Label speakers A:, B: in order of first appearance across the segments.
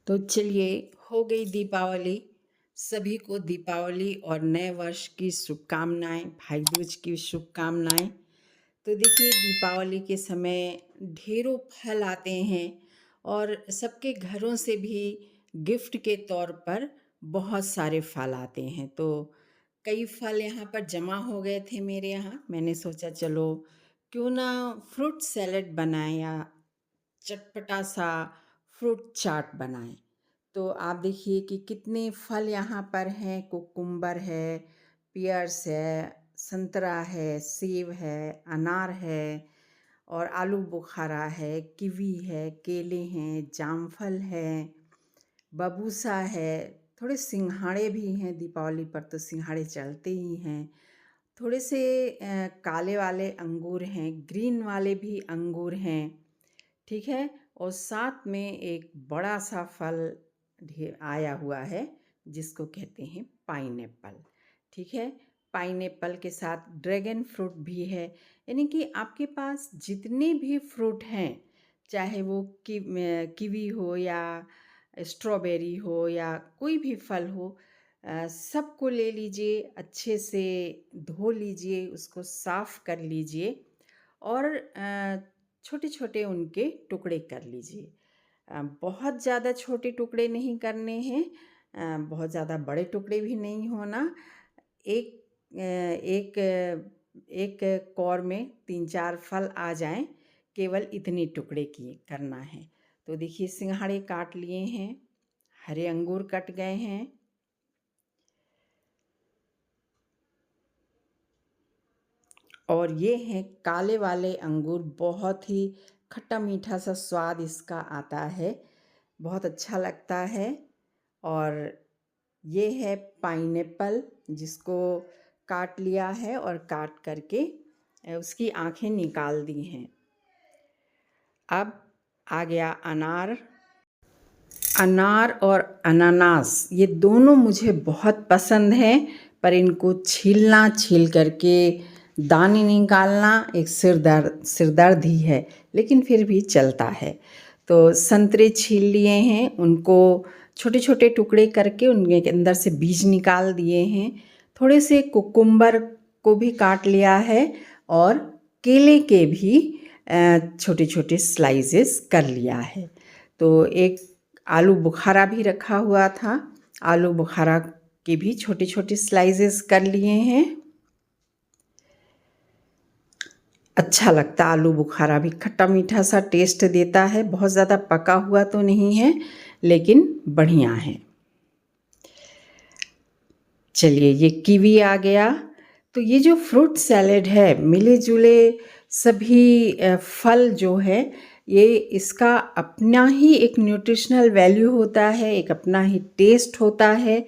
A: तो चलिए, हो गई दीपावली। सभी को दीपावली और नए वर्ष की शुभकामनाएं, भाई दूज की शुभकामनाएं। तो देखिए, दीपावली के समय ढेरों फल आते हैं और सबके घरों से भी गिफ्ट के तौर पर बहुत सारे फल आते हैं। तो कई फल यहाँ पर जमा हो गए थे मेरे यहाँ। मैंने सोचा चलो क्यों ना फ्रूट सैलेड बनाएं या चटपटा सा फ्रूट चाट बनाएं। तो आप देखिए कि कितने फल यहाँ पर हैं। कुकुम्बर है, पियर्स है, संतरा है, सेब है, अनार है और आलू बुखारा है, किवी है, केले हैं, जामफल है, बबूसा है। थोड़े सिंघाड़े भी हैं, दीपावली पर तो सिंघाड़े चलते ही हैं। थोड़े से काले वाले अंगूर हैं, ग्रीन वाले भी अंगूर हैं, ठीक है। और साथ में एक बड़ा सा फल आया हुआ है जिसको कहते हैं पाइनएप्पल, ठीक है। पाइनएप्पल के साथ ड्रैगन फ्रूट भी है। यानी कि आपके पास जितने भी फ्रूट हैं, चाहे वो कीवी हो या स्ट्रॉबेरी हो या कोई भी फल हो, सबको ले लीजिए, अच्छे से धो लीजिए, उसको साफ़ कर लीजिए और छोटे छोटे उनके टुकड़े कर लीजिए। बहुत ज़्यादा छोटे टुकड़े नहीं करने हैं, बहुत ज़्यादा बड़े टुकड़े भी नहीं होना। एक एक एक कौर में 3-4 फल आ जाएं, केवल इतने टुकड़े किए करना है। तो देखिए, सिंघाड़े काट लिए हैं, हरे अंगूर कट गए हैं, और ये हैं काले वाले अंगूर। बहुत ही खट्टा मीठा सा स्वाद इसका आता है, बहुत अच्छा लगता है। और ये है पाइनएप्पल, जिसको काट लिया है और काट करके उसकी आँखें निकाल दी हैं। अब आ गया अनार। अनार और अनानास ये दोनों मुझे बहुत पसंद हैं, पर इनको छील करके दाने निकालना एक सिरदर्द ही है, लेकिन फिर भी चलता है। तो संतरे छील लिए हैं, उनको छोटे छोटे टुकड़े करके उनके अंदर से बीज निकाल दिए हैं। थोड़े से कुकुम्बर को भी काट लिया है और केले के भी छोटे छोटे स्लाइसेस कर लिया है। तो एक आलू बुखारा भी रखा हुआ था, आलू बुखारा के भी छोटे छोटे स्लाइसेस कर लिए हैं। अच्छा लगता आलू बुखारा भी, खट्टा मीठा सा टेस्ट देता है। बहुत ज़्यादा पका हुआ तो नहीं है, लेकिन बढ़िया है। चलिए, ये कीवी आ गया। तो ये जो फ्रूट सैलेड है, मिले जुले सभी फल जो है, ये इसका अपना ही एक न्यूट्रिशनल वैल्यू होता है, एक अपना ही टेस्ट होता है।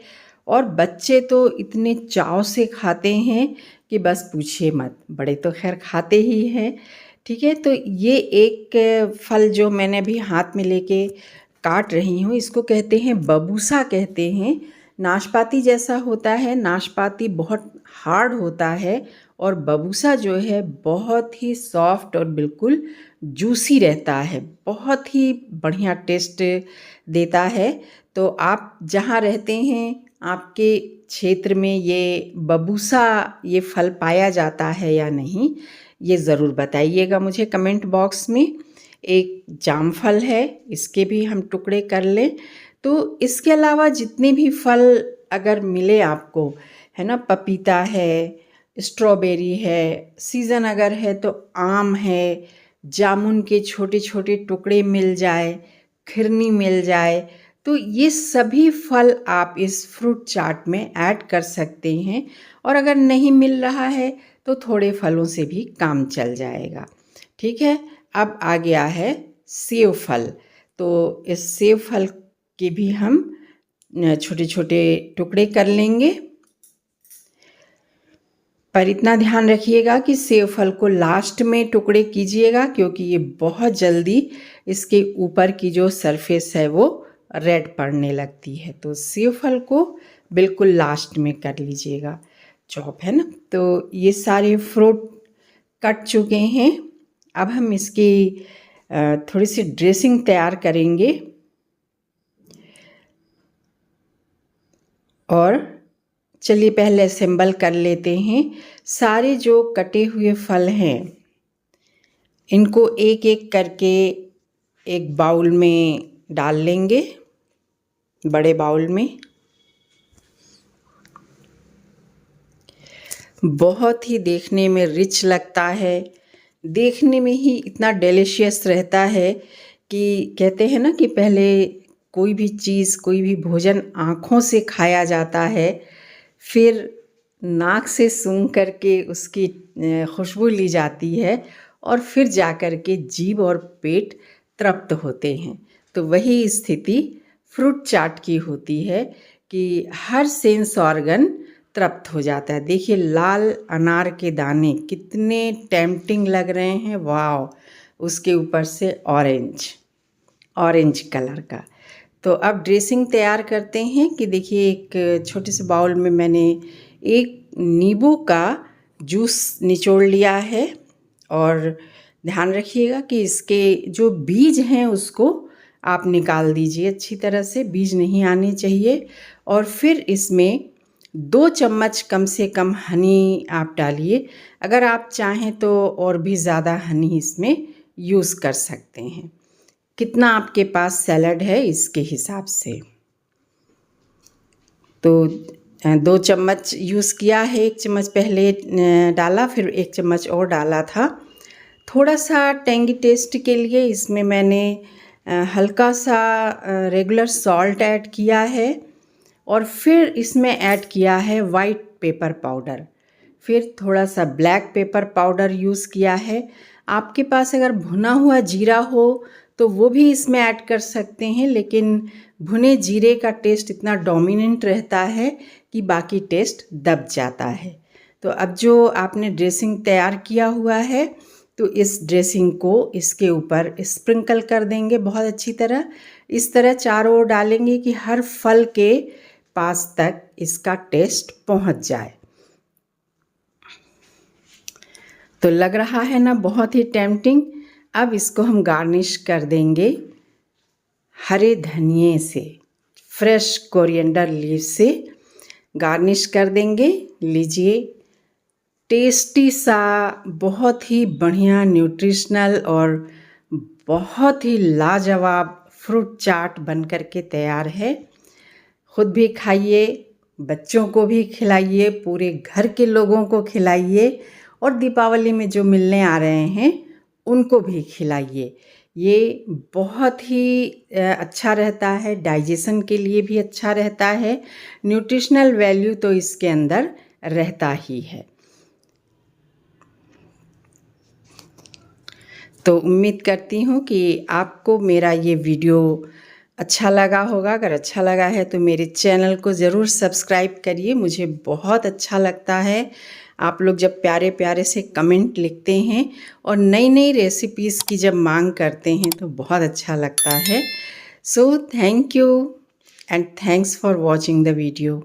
A: और बच्चे तो इतने चाव से खाते हैं कि बस पूछिए मत। बड़े तो खैर खाते ही हैं, ठीक है। तो ये एक फल जो मैंने अभी हाथ में लेके काट रही हूँ, इसको कहते हैं बबूसा कहते हैं। नाशपाती जैसा होता है, नाशपाती बहुत हार्ड होता है और बबूसा जो है बहुत ही सॉफ्ट और बिल्कुल जूसी रहता है, बहुत ही बढ़िया टेस्ट देता है। तो आप जहाँ रहते हैं, आपके क्षेत्र में ये बबूसा ये फल पाया जाता है या नहीं, ये ज़रूर बताइएगा मुझे कमेंट बॉक्स में। एक जामफल है, इसके भी हम टुकड़े कर लें। तो इसके अलावा जितने भी फल अगर मिले आपको, है ना, पपीता है, स्ट्रॉबेरी है, सीज़न अगर है तो आम है, जामुन के छोटे छोटे टुकड़े मिल जाए, खिरनी मिल जाए, तो ये सभी फल आप इस फ्रूट चाट में ऐड कर सकते हैं। और अगर नहीं मिल रहा है तो थोड़े फलों से भी काम चल जाएगा, ठीक है। अब आ गया है सेब फल। तो इस सेब फल के भी हम छोटे छोटे टुकड़े कर लेंगे, पर इतना ध्यान रखिएगा कि सेब फल को लास्ट में टुकड़े कीजिएगा, क्योंकि ये बहुत जल्दी इसके ऊपर की जो सरफेस है वो रेड पड़ने लगती है। तो सेब फल को बिल्कुल लास्ट में कर लीजिएगा चॉप, है ना। तो ये सारे फ्रूट कट चुके हैं। अब हम इसकी थोड़ी सी ड्रेसिंग तैयार करेंगे। और चलिए पहले असेंबल कर लेते हैं। सारे जो कटे हुए फल हैं इनको एक एक करके एक बाउल में डाल लेंगे, बड़े बाउल में। बहुत ही देखने में रिच लगता है, देखने में ही इतना डिलीशियस रहता है कि कहते हैं ना कि पहले कोई भी चीज़, कोई भी भोजन आँखों से खाया जाता है, फिर नाक से सूंघ करके उसकी खुशबू ली जाती है और फिर जा कर के जीभ और पेट तृप्त होते हैं। तो वही स्थिति फ्रूट चाट की होती है कि हर सेंस ऑर्गन तृप्त हो जाता है। देखिए लाल अनार के दाने कितने टेम्पटिंग लग रहे हैं, वाव! उसके ऊपर से ऑरेंज कलर का। तो अब ड्रेसिंग तैयार करते हैं कि देखिए एक छोटे से बाउल में मैंने एक नींबू का जूस निचोड़ लिया है और ध्यान रखिएगा कि इसके जो बीज हैं उसको आप निकाल दीजिए अच्छी तरह से, बीज नहीं आने चाहिए। और फिर इसमें 2 चम्मच कम से कम हनी आप डालिए। अगर आप चाहें तो और भी ज़्यादा हनी इसमें यूज़ कर सकते हैं, कितना आपके पास सैलड है इसके हिसाब से। तो 2 चम्मच यूज़ किया है, 1 चम्मच पहले डाला, फिर 1 चम्मच और डाला था। थोड़ा सा टेंगी टेस्ट के लिए इसमें मैंने हल्का सा रेगुलर सॉल्ट ऐड किया है और फिर इसमें ऐड किया है वाइट पेपर पाउडर, फिर थोड़ा सा ब्लैक पेपर पाउडर यूज़ किया है। आपके पास अगर भुना हुआ जीरा हो तो वो भी इसमें ऐड कर सकते हैं, लेकिन भुने जीरे का टेस्ट इतना डोमिनेंट रहता है कि बाकी टेस्ट दब जाता है। तो अब जो आपने ड्रेसिंग तैयार किया हुआ है तो इस ड्रेसिंग को इसके ऊपर स्प्रिंकल कर देंगे बहुत अच्छी तरह। इस तरह चारों ओर डालेंगे कि हर फल के पास तक इसका टेस्ट पहुंच जाए। तो लग रहा है ना बहुत ही टेम्पटिंग। अब इसको हम गार्निश कर देंगे हरे धनिए से, फ्रेश कोरिएंडर लीफ से गार्निश कर देंगे। लीजिए टेस्टी सा, बहुत ही बढ़िया न्यूट्रिशनल और बहुत ही लाजवाब फ्रूट चाट बन कर के तैयार है। खुद भी खाइए, बच्चों को भी खिलाइए, पूरे घर के लोगों को खिलाइए और दीपावली में जो मिलने आ रहे हैं उनको भी खिलाइए। ये बहुत ही अच्छा रहता है, डाइजेशन के लिए भी अच्छा रहता है, न्यूट्रिशनल वैल्यू तो इसके अंदर रहता ही है। तो उम्मीद करती हूँ कि आपको मेरा ये वीडियो अच्छा लगा होगा। अगर अच्छा लगा है तो मेरे चैनल को ज़रूर सब्सक्राइब करिए। मुझे बहुत अच्छा लगता है आप लोग जब प्यारे प्यारे से कमेंट लिखते हैं और नई नई रेसिपीज़ की जब मांग करते हैं तो बहुत अच्छा लगता है। So thank you and thanks for watching the video.